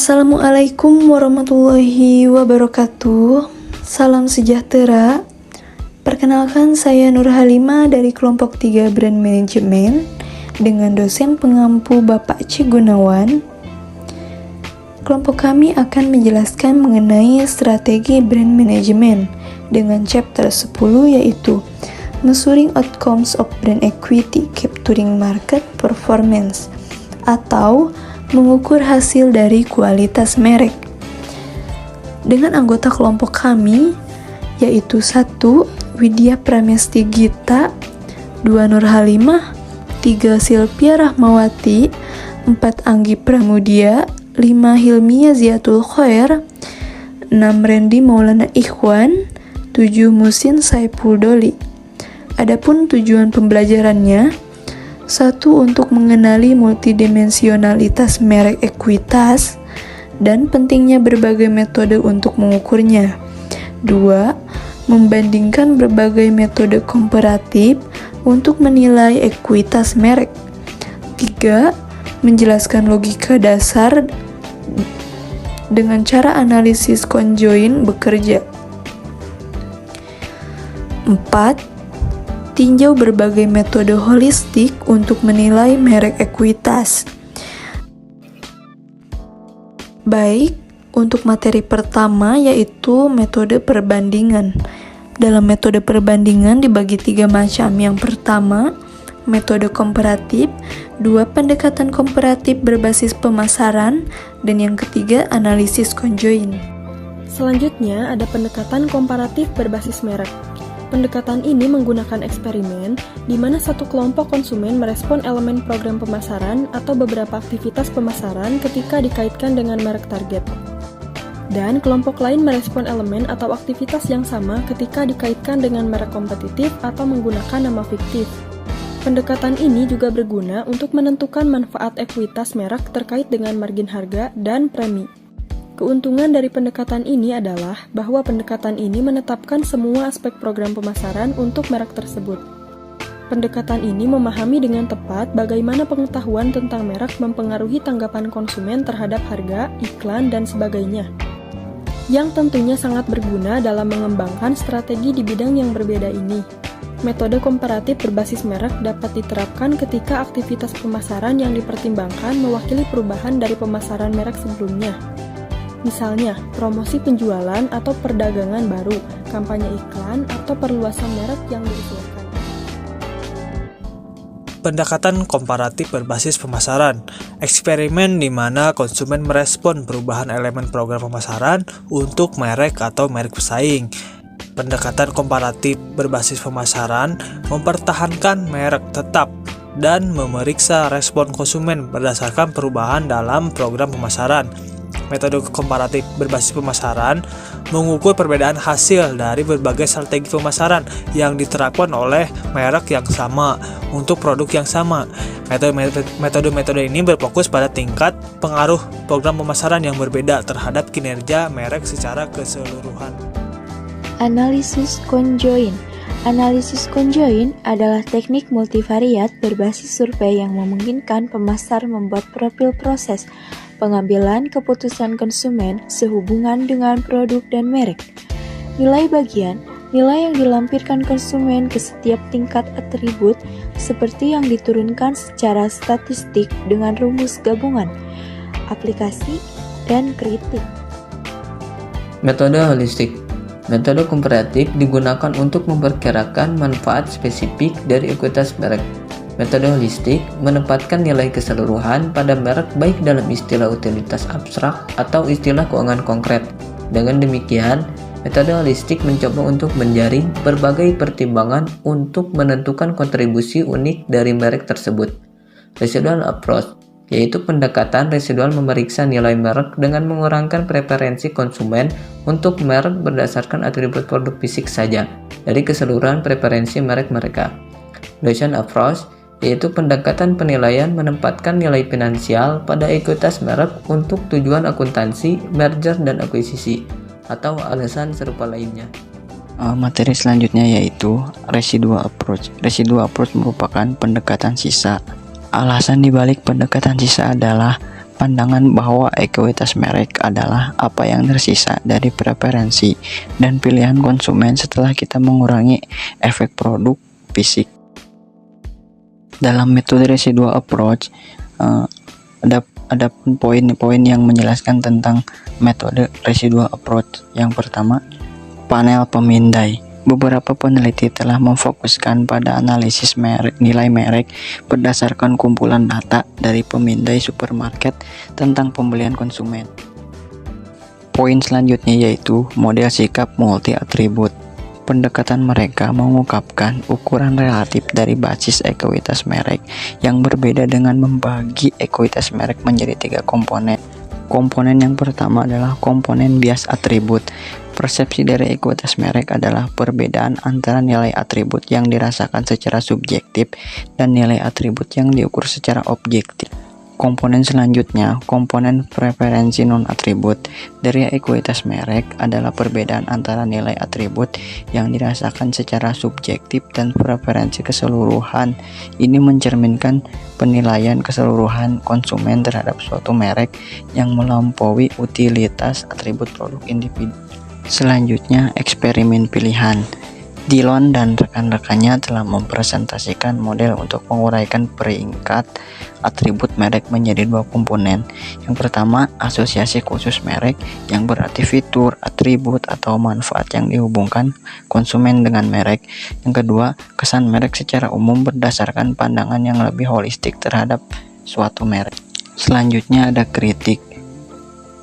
Assalamualaikum warahmatullahi wabarakatuh. Salam sejahtera. Perkenalkan, saya Nur Halima dari kelompok 3 Brand Management dengan dosen pengampu Bapak C. Gunawan. Kelompok kami akan menjelaskan mengenai strategi brand management dengan chapter 10, yaitu Measuring Outcomes of Brand Equity, Capturing Market Performance, atau mengukur hasil dari kualitas merek. Dengan anggota kelompok kami, yaitu 1. Widya Pramesti Gita, 2. Nur Halimah, 3. Silvia Rahmawati, 4. Anggi Pramudia, 5. Hilmia Ziatul Khair, 6. Randy Maulana Ikhwan, 7. Musin Saiful Doli. Adapun tujuan pembelajarannya: 1. Untuk mengenali multidimensionalitas merek ekuitas dan pentingnya berbagai metode untuk mengukurnya. 2. Membandingkan berbagai metode komparatif untuk menilai ekuitas merek. 3. Menjelaskan logika dasar dengan cara analisis conjoint bekerja. 4. Tinjau berbagai metode holistik untuk menilai merek ekuitas. Baik, untuk materi pertama yaitu metode perbandingan. Dalam metode perbandingan dibagi 3 macam. Yang pertama, metode komparatif, 2. Pendekatan komparatif berbasis pemasaran, dan yang ketiga, analisis conjoint. Selanjutnya ada pendekatan komparatif berbasis merek. Pendekatan ini menggunakan eksperimen di mana satu kelompok konsumen merespon elemen program pemasaran atau beberapa aktivitas pemasaran ketika dikaitkan dengan merek target. Dan kelompok lain merespon elemen atau aktivitas yang sama ketika dikaitkan dengan merek kompetitif atau menggunakan nama fiktif. Pendekatan ini juga berguna untuk menentukan manfaat ekuitas merek terkait dengan margin harga dan premi. Keuntungan dari pendekatan ini adalah bahwa pendekatan ini menetapkan semua aspek program pemasaran untuk merek tersebut. Pendekatan ini memahami dengan tepat bagaimana pengetahuan tentang merek mempengaruhi tanggapan konsumen terhadap harga, iklan, dan sebagainya, yang tentunya sangat berguna dalam mengembangkan strategi di bidang yang berbeda ini. Metode komparatif berbasis merek dapat diterapkan ketika aktivitas pemasaran yang dipertimbangkan mewakili perubahan dari pemasaran merek sebelumnya. Misalnya, promosi penjualan atau perdagangan baru, kampanye iklan, atau perluasan merek yang diusulkan. Pendekatan komparatif berbasis pemasaran, eksperimen di mana konsumen merespon perubahan elemen program pemasaran untuk merek atau merek pesaing. Pendekatan komparatif berbasis pemasaran mempertahankan merek tetap dan memeriksa respon konsumen berdasarkan perubahan dalam program pemasaran. Metode komparatif berbasis pemasaran mengukur perbedaan hasil dari berbagai strategi pemasaran yang diterapkan oleh merek yang sama untuk produk yang sama. Metode-metode ini berfokus pada tingkat pengaruh program pemasaran yang berbeda terhadap kinerja merek secara keseluruhan. Analisis conjoint. Analisis conjoint adalah teknik multivariat berbasis survei yang memungkinkan pemasar membuat profil proses pengambilan keputusan konsumen sehubungan dengan produk dan merek. Nilai bagian, nilai yang dilampirkan konsumen ke setiap tingkat atribut seperti yang diturunkan secara statistik dengan rumus gabungan, aplikasi, dan kritik. Metode holistik. Metode komparatif digunakan untuk memperkirakan manfaat spesifik dari ekuitas merek. Metode holistik menempatkan nilai keseluruhan pada merek baik dalam istilah utilitas abstrak atau istilah keuangan konkret. Dengan demikian, metode holistik mencoba untuk menjaring berbagai pertimbangan untuk menentukan kontribusi unik dari merek tersebut. Residual approach, yaitu pendekatan residual memeriksa nilai merek dengan mengurangkan preferensi konsumen untuk merek berdasarkan atribut produk fisik saja dari keseluruhan preferensi merek mereka. Bayesian approach, yaitu pendekatan penilaian menempatkan nilai finansial pada ekuitas merek untuk tujuan akuntansi, merger, dan akuisisi, atau alasan serupa lainnya. Materi selanjutnya yaitu residual approach. Residual approach merupakan pendekatan sisa. Alasan dibalik pendekatan sisa adalah pandangan bahwa ekuitas merek adalah apa yang tersisa dari preferensi dan pilihan konsumen setelah kita mengurangi efek produk fisik. Dalam metode residual approach, ada poin-poin yang menjelaskan tentang metode residual approach. Yang pertama, panel pemindai. Beberapa peneliti telah memfokuskan pada analisis nilai merek berdasarkan kumpulan data dari pemindai supermarket tentang pembelian konsumen. Poin selanjutnya yaitu model sikap multi-atribut. Pendekatan mereka mengungkapkan ukuran relatif dari basis ekuitas merek yang berbeda dengan membagi ekuitas merek menjadi 3 komponen. Komponen yang pertama adalah komponen bias atribut. Persepsi dari ekuitas merek adalah perbedaan antara nilai atribut yang dirasakan secara subjektif dan nilai atribut yang diukur secara objektif. Komponen selanjutnya, komponen preferensi non-atribut dari ekuitas merek adalah perbedaan antara nilai atribut yang dirasakan secara subjektif dan preferensi keseluruhan. Ini mencerminkan penilaian keseluruhan konsumen terhadap suatu merek yang melampaui utilitas atribut produk individu. Selanjutnya, eksperimen pilihan. Dillon dan rekan-rekannya telah mempresentasikan model untuk menguraikan peringkat atribut merek menjadi 2 komponen. Yang pertama, asosiasi khusus merek, yang berarti fitur, atribut, atau manfaat yang dihubungkan konsumen dengan merek. Yang kedua, kesan merek secara umum berdasarkan pandangan yang lebih holistik terhadap suatu merek. Selanjutnya ada kritik.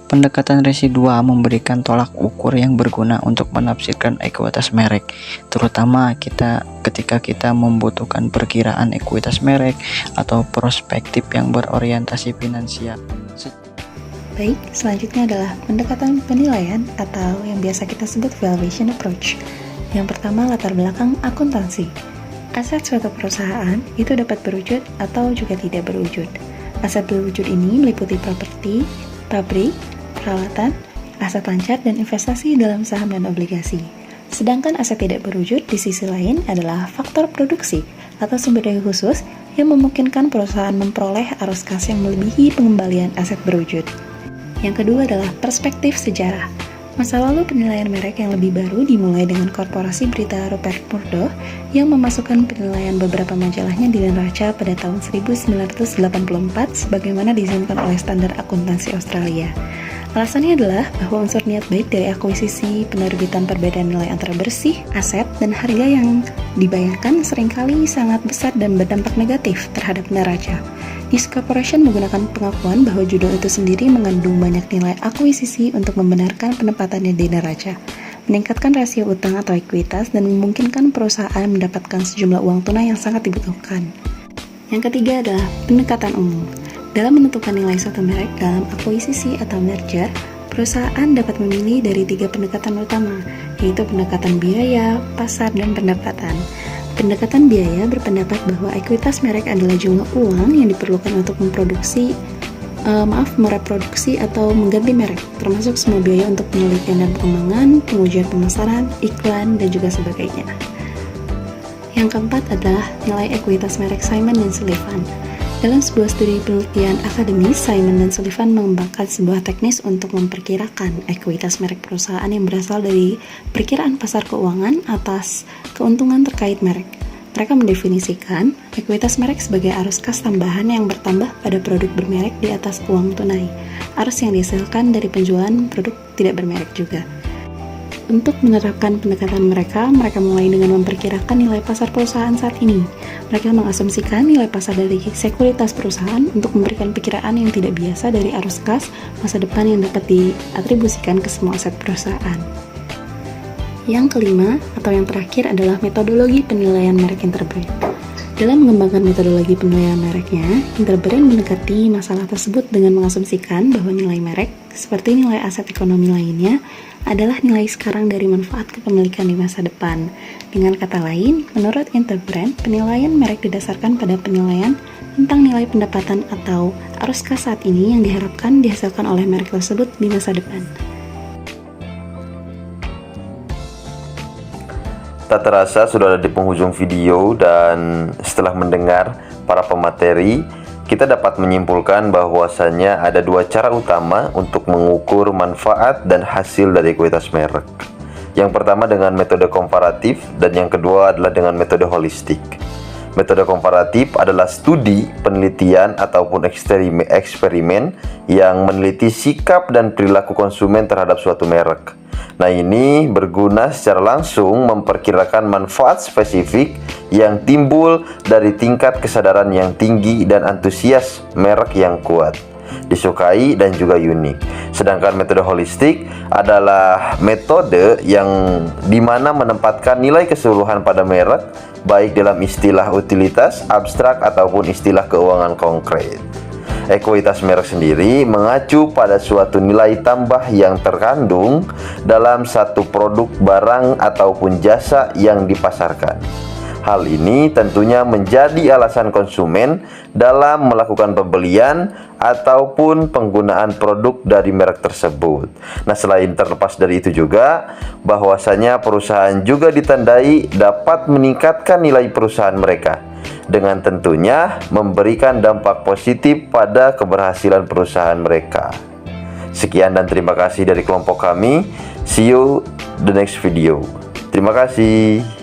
Pendekatan residual memberikan tolak ukur yang berguna untuk menafsirkan ekuitas merek, terutama ketika kita membutuhkan perkiraan ekuitas merek atau perspektif yang berorientasi finansial. Baik, selanjutnya adalah pendekatan penilaian atau yang biasa kita sebut valuation approach. Yang pertama, latar belakang akuntansi. Aset suatu perusahaan itu dapat berwujud atau juga tidak berwujud. Aset berwujud ini meliputi properti, pabrik, peralatan, aset lancar, dan investasi dalam saham dan obligasi. Sedangkan aset tidak berwujud di sisi lain adalah faktor produksi atau sumber daya khusus yang memungkinkan perusahaan memperoleh arus kas yang melebihi pengembalian aset berwujud. Yang kedua adalah perspektif sejarah. Masa lalu penilaian merek yang lebih baru dimulai dengan korporasi berita Rupert Murdoch yang memasukkan penilaian beberapa majalahnya di neraca pada tahun 1984 sebagaimana diizinkan oleh standar akuntansi Australia. Alasannya adalah bahwa unsur niat baik dari akuisisi penerbitan perbedaan nilai antara bersih, aset, dan harga yang dibayarkan seringkali sangat besar dan berdampak negatif terhadap neraca. News Corporation menggunakan pengakuan bahwa judul itu sendiri mengandung banyak nilai akuisisi untuk membenarkan penempatannya di neraca, meningkatkan rasio utang atau ekuitas, dan memungkinkan perusahaan mendapatkan sejumlah uang tunai yang sangat dibutuhkan. Yang ketiga adalah pendekatan umum. Dalam menentukan nilai suatu merek dalam akuisisi atau merger, perusahaan dapat memilih dari 3 pendekatan utama, yaitu pendekatan biaya, pasar, dan pendapatan. Pendekatan biaya berpendapat bahwa ekuitas merek adalah jumlah uang yang diperlukan untuk mereproduksi atau mengganti merek, termasuk semua biaya untuk penelitian dan pengembangan, pengujian pemasaran, iklan, dan juga sebagainya. Yang keempat adalah nilai ekuitas merek Simon dan Sullivan. Dalam sebuah studi penelitian akademis, Simon dan Sullivan mengembangkan sebuah teknis untuk memperkirakan ekuitas merek perusahaan yang berasal dari perkiraan pasar keuangan atas keuntungan terkait merek. Mereka mendefinisikan ekuitas merek sebagai arus kas tambahan yang bertambah pada produk bermerek di atas uang tunai, arus yang dihasilkan dari penjualan produk tidak bermerek juga. Untuk menerapkan pendekatan mereka mulai dengan memperkirakan nilai pasar perusahaan saat ini. Mereka mengasumsikan nilai pasar dari sekuritas perusahaan untuk memberikan perkiraan yang tidak biasa dari arus kas masa depan yang dapat diatribusikan ke semua aset perusahaan. Yang kelima, atau yang terakhir adalah metodologi penilaian merek Interbrand. Dalam mengembangkan metodologi penilaian mereknya, Interbrand mendekati masalah tersebut dengan mengasumsikan bahwa nilai merek, seperti nilai aset ekonomi lainnya, adalah nilai sekarang dari manfaat kepemilikan di masa depan. Dengan kata lain, menurut Interbrand, penilaian merek didasarkan pada penilaian tentang nilai pendapatan atau arus kas saat ini yang diharapkan dihasilkan oleh merek tersebut di masa depan. Tak terasa sudah ada di penghujung video, dan setelah mendengar para pemateri kita dapat menyimpulkan bahwasannya ada dua cara utama untuk mengukur manfaat dan hasil dari ekuitas merek. Yang pertama dengan metode komparatif dan yang kedua adalah dengan metode holistik. Metode komparatif adalah studi, penelitian, ataupun eksperimen yang meneliti sikap dan perilaku konsumen terhadap suatu merek. Nah, ini berguna secara langsung memperkirakan manfaat spesifik yang timbul dari tingkat kesadaran yang tinggi dan antusias merek yang kuat, disukai dan juga unik. Sedangkan metode holistik adalah metode yang dimana menempatkan nilai keseluruhan pada merek, baik dalam istilah utilitas, abstrak, ataupun istilah keuangan konkret. Ekuitas merek sendiri mengacu pada suatu nilai tambah yang terkandung dalam satu produk, barang, ataupun jasa yang dipasarkan. Hal ini tentunya menjadi alasan konsumen dalam melakukan pembelian ataupun penggunaan produk dari merek tersebut. Nah, selain terlepas dari itu juga, bahwasanya perusahaan juga ditandai dapat meningkatkan nilai perusahaan mereka, dengan tentunya memberikan dampak positif pada keberhasilan perusahaan mereka. Sekian dan terima kasih dari kelompok kami. See you the next video. Terima kasih.